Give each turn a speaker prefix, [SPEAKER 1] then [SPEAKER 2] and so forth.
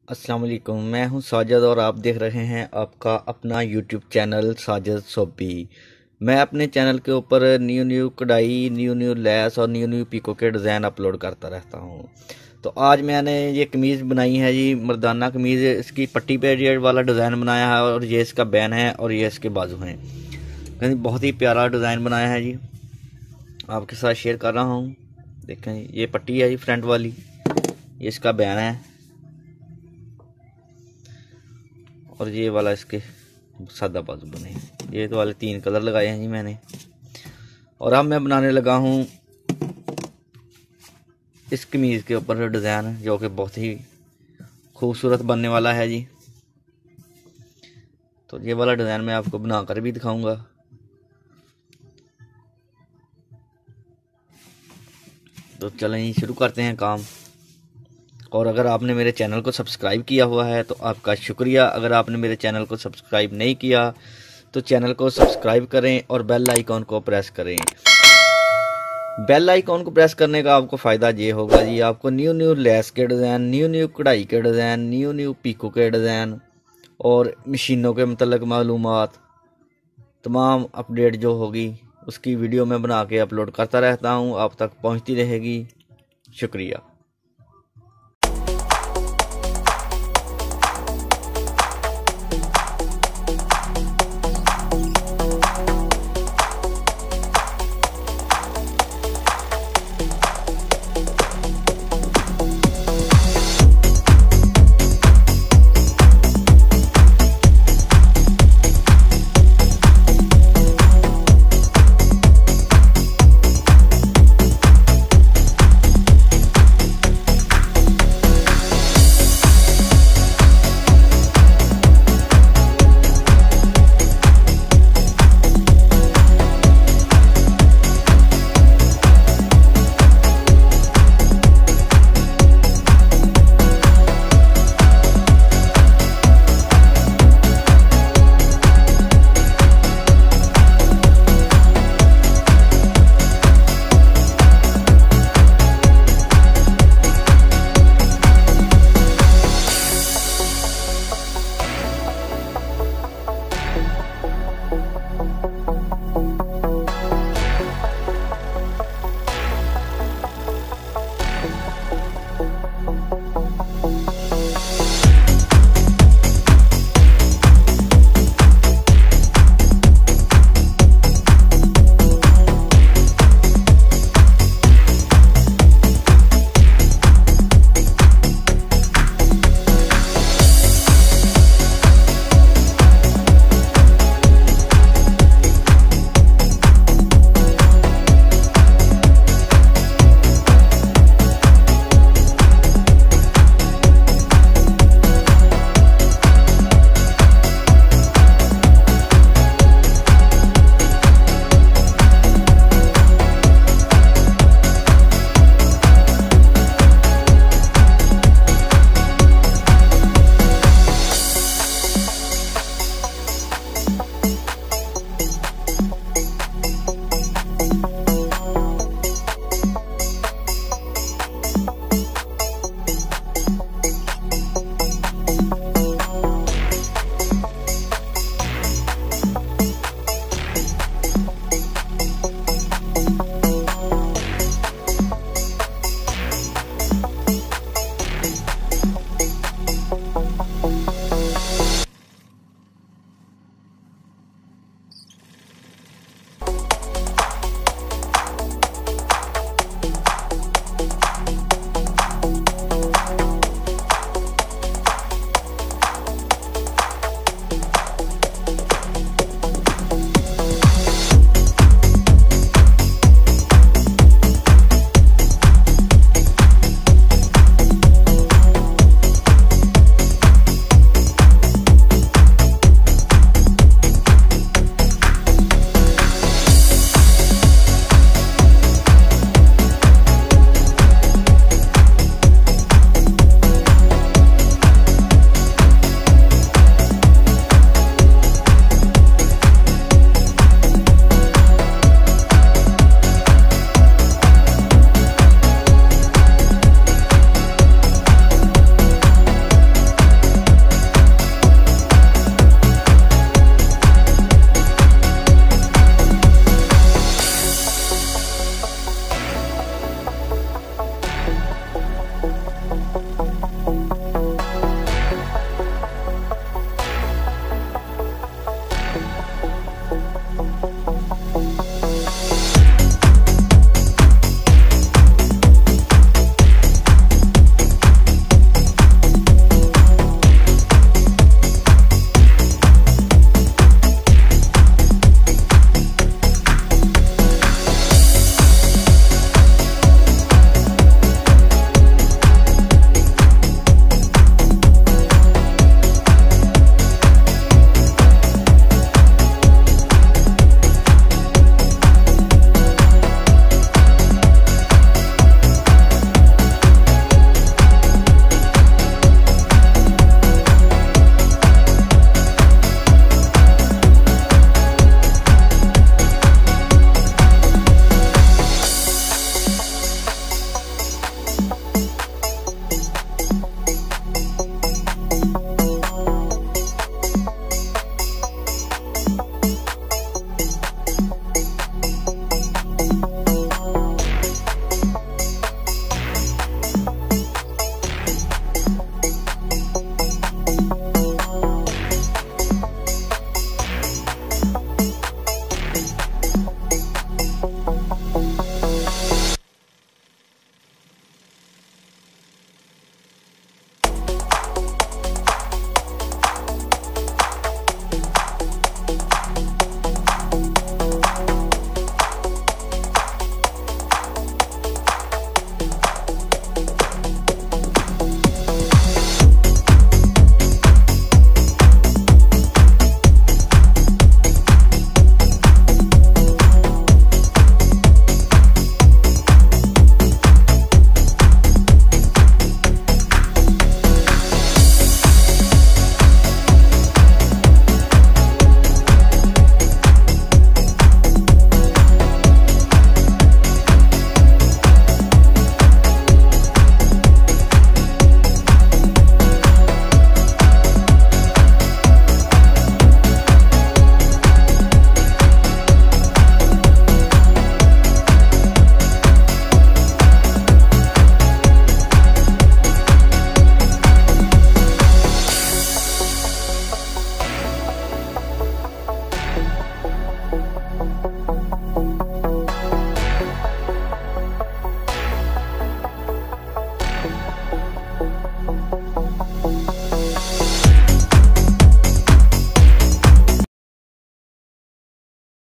[SPEAKER 1] अस्सलाम वालेकुम। मैं हूं साजिद और आप देख रहे हैं आपका अपना यूट्यूब चैनल साजिद सोबी। मैं अपने चैनल के ऊपर न्यू कढ़ाई, न्यू लैस और न्यू पीको के डिज़ाइन अपलोड करता रहता हूं। तो आज मैंने ये कमीज़ बनाई है जी, मर्दाना कमीज़। इसकी पट्टी पे ये वाला डिज़ाइन बनाया है और ये इसका बैन है और ये इसके बाजू हैं। बहुत ही प्यारा डिज़ाइन बनाया है जी, आपके साथ शेयर कर रहा हूँ। देखें, ये पट्टी है जी फ्रंट वाली, ये इसका बैन है और ये वाला इसके सादा बाजू बने हैं। ये तो वाले 3 कलर लगाए हैं जी मैंने। और अब मैं बनाने लगा हूँ इस कमीज़ के ऊपर डिज़ाइन, जो कि बहुत ही खूबसूरत बनने वाला है जी। तो ये वाला डिज़ाइन मैं आपको बनाकर भी दिखाऊंगा। तो चलें जी, शुरू करते हैं काम। और अगर आपने मेरे चैनल को सब्सक्राइब किया हुआ है तो आपका शुक्रिया। अगर आपने मेरे चैनल को सब्सक्राइब नहीं किया तो चैनल को सब्सक्राइब करें और बेल आइकॉन को प्रेस करें। बेल आइकॉन को प्रेस करने का आपको फ़ायदा ये होगा जी, आपको न्यू लेस के डिज़ाइन, न्यू कढ़ाई के डिज़ाइन, न्यू पीको के डिज़ाइन और मशीनों के मतलब मालूमात, तमाम अपडेट जो होगी उसकी वीडियो मैं बना के अपलोड करता रहता हूँ, आप तक पहुँचती रहेगी। शुक्रिया।